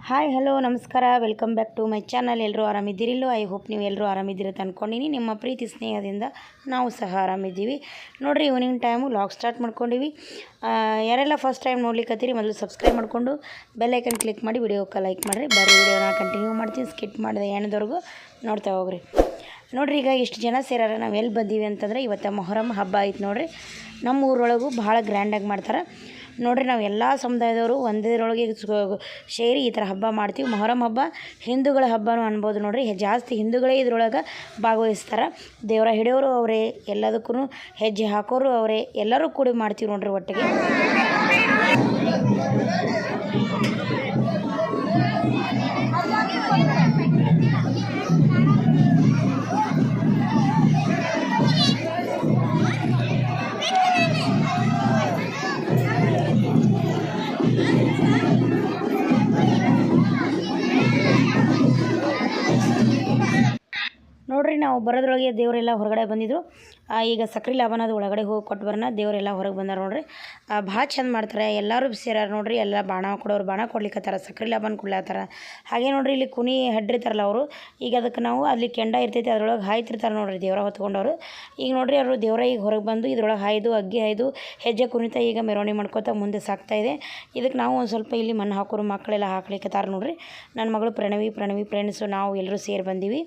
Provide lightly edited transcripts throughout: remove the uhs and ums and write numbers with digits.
Hi hello ನಮಸ್ಕಾರ, welcome back to my channel. ಎಲ್ಲರೂ ಆರಾಮಿದ್ದೀರಿಲ್ಲೋ? ಐ ಹೋಪ್ ನೀವು ಎಲ್ಲರೂ ಆರಾಮಿದ್ದೀರತ್ತ ಅಂದ್ಕೊಂಡಿನಿ. ನಿಮ್ಮ ಪ್ರೀತಿ ಸ್ನೇಹದಿಂದ ನಾವು ಸಹ ಆರಾಮಿದ್ದೀವಿ ನೋಡಿರಿ. ಈವ್ನಿಂಗ್ ಟೈಮು ಲಾಗ್ ಸ್ಟಾರ್ಟ್ ಮಾಡ್ಕೊಂಡಿವಿ. ಯಾರೆಲ್ಲ ಫಸ್ಟ್ ಟೈಮ್ ನೋಡ್ಲಿಕ್ಕತ್ತೀರಿ ಮೊದಲು ಸಬ್ಸ್ಕ್ರೈಬ್ ಮಾಡಿಕೊಂಡು ಬೆಲ್ಲೈಕನ್ ಕ್ಲಿಕ್ ಮಾಡಿ ವಿಡಿಯೋಕ್ಕೆ ಲೈಕ್ ಮಾಡಿರಿ. ಬರೀ ವಿಡಿಯೋನ ಕಂಟಿನ್ಯೂ ಮಾಡ್ತೀನಿ, ಸ್ಕಿಪ್ ಮಾಡಿದೆ ಏನದವರೆಗೂ ನೋಡ್ತಾ ಹೋಗ್ರಿ. ನೋಡಿರಿ, ಈಗ ಇಷ್ಟು ಜನ ಸೇರಾರ. ನಾವು ಎಲ್ಲಿ ಬಂದೀವಿ ಅಂತಂದರೆ ಇವತ್ತು ಮೊಹರಂ ಹಬ್ಬ ಐತೆ ನೋಡಿರಿ. ನಮ್ಮ ಊರೊಳಗೂ ಭಾಳ ಗ್ರ್ಯಾಂಡಾಗಿ ಮಾಡ್ತಾರೆ ನೋಡಿರಿ. ನಾವು ಎಲ್ಲ ಸಮುದಾಯದವರು ಒಂದರೊಳಗೆ ಸೇರಿ ಈ ಥರ ಹಬ್ಬ ಮಾಡ್ತೀವಿ. ಮೊಹರಂ ಹಬ್ಬ ಹಿಂದೂಗಳ ಹಬ್ಬನೂ ಅನ್ಬೋದು ನೋಡಿರಿ. ಜಾಸ್ತಿ ಹಿಂದೂಗಳೇ ಇದ್ರೊಳಗೆ ಭಾಗವಹಿಸ್ತಾರೆ. ದೇವರ ಹಿಡಿಯೋರು ಅವರೇ, ಎಲ್ಲದಕ್ಕೂ ಹೆಜ್ಜೆ ಹಾಕೋರು ಅವರೇ, ಎಲ್ಲರೂ ಕೂಡಿ ಮಾಡ್ತೀವಿ ನೋಡಿರಿ ಒಟ್ಟಿಗೆ. ನೋಡಿರಿ, ನಾವು ಬರೋದ್ರೊಳಗೆ ದೇವರೆಲ್ಲ ಹೊರಗಡೆ ಬಂದಿದ್ರು. ಈಗ ಸಕ್ರೆ ಲಾಭನದು ಒಳಗಡೆ ಹೋಗಿ ಕೊಟ್ಟು ಬರೋಣ. ದೇವರೆಲ್ಲ ಹೊರಗೆ ಬಂದಾರ ನೋಡಿರಿ. ಭಾಳ ಚಂದ ಮಾಡ್ತಾರೆ. ಎಲ್ಲರೂ ಸೇರಾರ ನೋಡಿರಿ. ಎಲ್ಲ ಬಾಣ ಕೊಡೋರು ಬಾಣ ಕೊಡ್ಲಿಕ್ಕತ್ತಾರ, ಸಕ್ರೆ ಲಾಭನ ಕೊಡ್ಲತ್ತಾರ. ಹಾಗೆ ನೋಡಿರಿ, ಇಲ್ಲಿ ಕುನಿ ಹೆಡ್ರಿರ್ತಾರಲ್ಲ ಅವರು. ಈಗ ಅದಕ್ಕೆ ನಾವು ಅಲ್ಲಿ ಕೆಂಡ ಇರ್ತೈತಿ, ಅದ್ರೊಳಗೆ ಹಾಯ್ತಿರ್ತಾರೆ ನೋಡಿರಿ ದೇವರ ಹೊತ್ಕೊಂಡವರು. ಈಗ ನೋಡಿರಿ, ಅವರು ದೇವರ ಈಗ ಹೊರಗೆ ಬಂದು ಇದ್ರೊಳಗೆ ಹಾಯ್ದು ಅಗ್ಗಿ ಹಾಯ್ದು ಹೆಜ್ಜೆ ಕುಣಿತಾ ಈಗ ಮೆರವಣಿಗೆ ಮಾಡ್ಕೋತಾ ಮುಂದೆ ಸಾಕ್ತಾಯಿದೆ. ಇದಕ್ಕೆ ನಾವು ಒಂದು ಸ್ವಲ್ಪ ಇಲ್ಲಿ ಮಣ್ಣು ಹಾಕೋರು ಮಕ್ಕಳೆಲ್ಲ ಹಾಕ್ಲಿಕ್ಕತ್ತಾರ ನೋಡಿರಿ. ನನ್ನ ಮಗಳು ಪ್ರಣವಿ ಫ್ರೆಂಡ್ಸು ನಾವು ಎಲ್ಲರೂ ಸೇರಿ ಬಂದೀವಿ.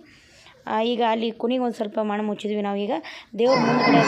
ಈಗ ಅಲ್ಲಿ ಕುನಿಗೆ ಒಂದು ಸ್ವಲ್ಪ ಮಣ್ಣು ಮುಚ್ಚಿದ್ವಿ ನಾವೀಗ ದೇವ್ರ ಮುಂದ್ಗಡೆ.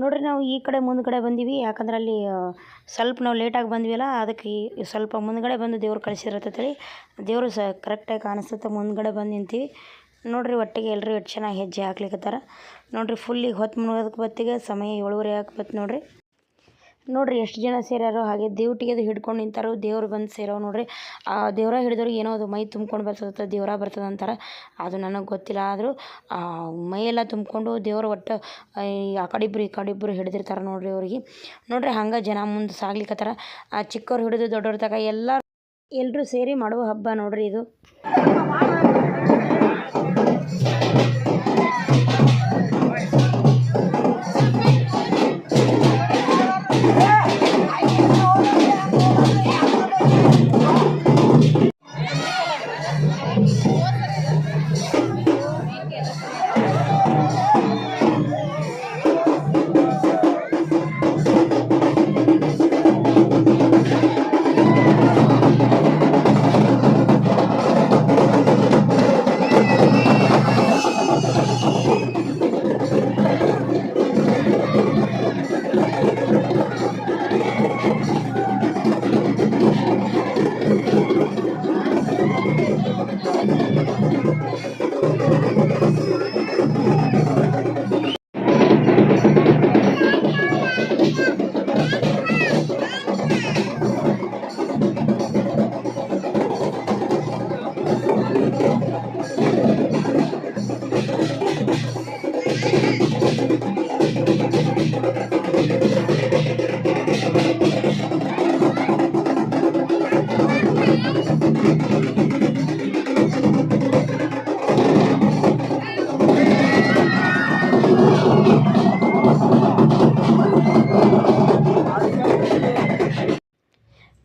ನೋಡಿರಿ, ನಾವು ಈ ಕಡೆ ಮುಂದ್ಗಡೆ ಬಂದೀವಿ. ಯಾಕಂದ್ರೆ ಅಲ್ಲಿ ಸ್ವಲ್ಪ ನಾವು ಲೇಟಾಗಿ ಬಂದ್ವಿಲ್ಲ, ಅದಕ್ಕೆ ಸ್ವಲ್ಪ ಮುಂದ್ಗಡೆ ಬಂದು ದೇವ್ರು ಕಳಿಸಿರತ್ತೇಳಿ ದೇವರು ಕರೆಕ್ಟಾಗಿ ಕಾಣಿಸುತ್ತೆ. ಮುಂದ್ಗಡೆ ಬಂದು ನಿಂತೀವಿ ನೋಡಿರಿ. ಒಟ್ಟಿಗೆ ಎಲ್ಲರೂ ಎಷ್ಟು ಚೆನ್ನಾಗಿ ಹೆಜ್ಜೆ ಹಾಕ್ಲಿಕ್ಕತ್ತಾರ ನೋಡಿರಿ. ಫುಲ್ಲಿಗೆ ಹೊತ್ತು ಮುನ್ನೋದಕ್ಕೆ ಬತ್ತಿಗೆ ಸಮಯ 7:30 ಹಾಕ್ಬತ್ತು ನೋಡಿರಿ. ನೋಡಿರಿ ಎಷ್ಟು ಜನ ಸೇರ್ಯಾರೋ. ಹಾಗೆ ದೇವ್ಟಿಗೆ ಅದು ಹಿಡ್ಕೊಂಡು ನಿಂತಾರೋ. ದೇವ್ರು ಬಂದು ಸೇರೋ ನೋಡಿರಿ. ದೇವ್ರ ಹಿಡಿದವ್ರಿಗೆ ಏನೋ ಅದು ಮೈ ತುಂಬ್ಕೊಂಡು ಬರ್ತದೆ, ದೇವ್ರ ಬರ್ತದೆ ಅಂತಾರೆ. ಅದು ನನಗೆ ಗೊತ್ತಿಲ್ಲ. ಆದರೂ ಮೈಯೆಲ್ಲ ತುಂಬಿಕೊಂಡು ದೇವ್ರ ಒಟ್ಟು ಆ ಕಡಿಬ್ರು ಹಿಡಿದಿರ್ತಾರೆ ನೋಡಿರಿ ಅವ್ರಿಗೆ. ನೋಡಿರಿ, ಹಂಗೆ ಜನ ಮುಂದೆ ಸಾಗ್ಲಿಕ್ಕತ್ತಾರ. ಚಿಕ್ಕವ್ರು ಹಿಡಿದು ದೊಡ್ಡವ್ರ ತನಕ ಎಲ್ಲರೂ ಸೇರಿ ಮಾಡುವ ಹಬ್ಬ ನೋಡಿರಿ ಇದು.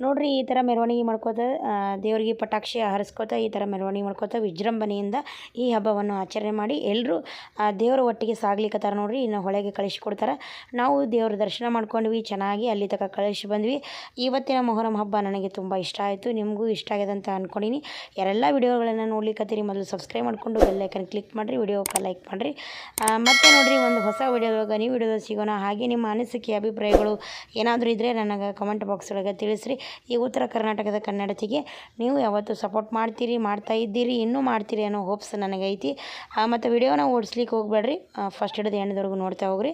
ನೋಡ್ರಿ ಈ ಥರ ಮೆರವಣಿಗೆ ಮಾಡ್ಕೋತ ದೇವರಿಗೆ ಪಟಾಕ್ಷಿ ಹಾರಿಸ್ಕೋತ ಈ ಥರ ಮೆರವಣಿಗೆ ಮಾಡ್ಕೋತ ವಿಜೃಂಭಣೆಯಿಂದ ಈ ಹಬ್ಬವನ್ನು ಆಚರಣೆ ಮಾಡಿ ಎಲ್ಲರೂ ದೇವರ ಒಟ್ಟಿಗೆ ಸಾಗ್ಲಿಕ್ಕತ್ತಾರ ನೋಡ್ರಿ. ಇನ್ನು ಹೊಳೆಗೆ ಕಳಿಸ್ಕೊಡ್ತಾರೆ. ನಾವು ದೇವ್ರ ದರ್ಶನ ಮಾಡ್ಕೊಂಡ್ವಿ, ಚೆನ್ನಾಗಿ ಅಲ್ಲಿ ತನಕ ಕಳಿಸಿ ಬಂದ್ವಿ. ಇವತ್ತಿನ ಮೊಹರಂ ಹಬ್ಬ ನನಗೆ ತುಂಬ ಇಷ್ಟ ಆಯಿತು, ನಿಮಗೂ ಇಷ್ಟ ಆಗಿದೆ ಅಂತ ಅಂದ್ಕೊಂಡಿನಿ. ಯಾರೆಲ್ಲ ವಿಡಿಯೋಗಳನ್ನು ನೋಡ್ಲಿಕ್ಕತ್ತೀರಿ ಮೊದಲು ಸಬ್ಸ್ಕ್ರೈಬ್ ಮಾಡಿಕೊಂಡು ಬೆಲ್ ಐಕನ್ ಕ್ಲಿಕ್ ಮಾಡಿರಿ, ವಿಡಿಯೋಕ್ಕೆ ಲೈಕ್ ಮಾಡಿರಿ. ಮತ್ತೆ ನೋಡಿರಿ ಒಂದು ಹೊಸ ವಿಡಿಯೋದಾಗ ನೀವು ವಿಡಿಯೋದಾಗ ಸಿಗೋಣ. ಹಾಗೆ ನಿಮ್ಮ ಅನಿಸಿಕೆ ಅಭಿಪ್ರಾಯಗಳು ಏನಾದರೂ ಇದ್ದರೆ ನನಗೆ ಕಮೆಂಟ್ ಬಾಕ್ಸ್ ಒಳಗೆ ತಿಳಿಸ್ರಿ. ಈ ಉತ್ತರ ಕರ್ನಾಟಕದ ಕನ್ನಡತಿಗೆ ನೀವು ಯಾವತ್ತೂ ಸಪೋರ್ಟ್ ಮಾಡ್ತಾ ಇದ್ದೀರಿ, ಇನ್ನೂ ಮಾಡ್ತೀರಿ ಅನ್ನೋ ಹೋಪ್ಸ್ ನನಗೈತಿ. ಮತ್ತು ವಿಡಿಯೋನ ಓಡಿಸ್ಲಿಕ್ಕೆ ಹೋಗ್ಬೇಡ್ರಿ, ಫಸ್ಟ್ ಹಿಡಿದು ಎಂಡ್ವರೆಗೂ ನೋಡ್ತಾ ಹೋಗ್ರಿ,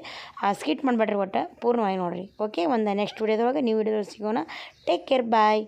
ಸ್ಕಿಟ್ ಮಾಡಬೇಡ್ರಿ, ಒಟ್ಟು ಪೂರ್ಣವಾಗಿ ನೋಡಿರಿ. ಓಕೆ, ಒಂದು ನೆಕ್ಸ್ಟ್ ವಿಡಿಯೋದೊಳಗೆ ನೀವು ವಿಡಿಯೋದಲ್ಲಿ ಸಿಗೋಣ. ಟೇಕ್ ಕೇರ್, ಬಾಯ್.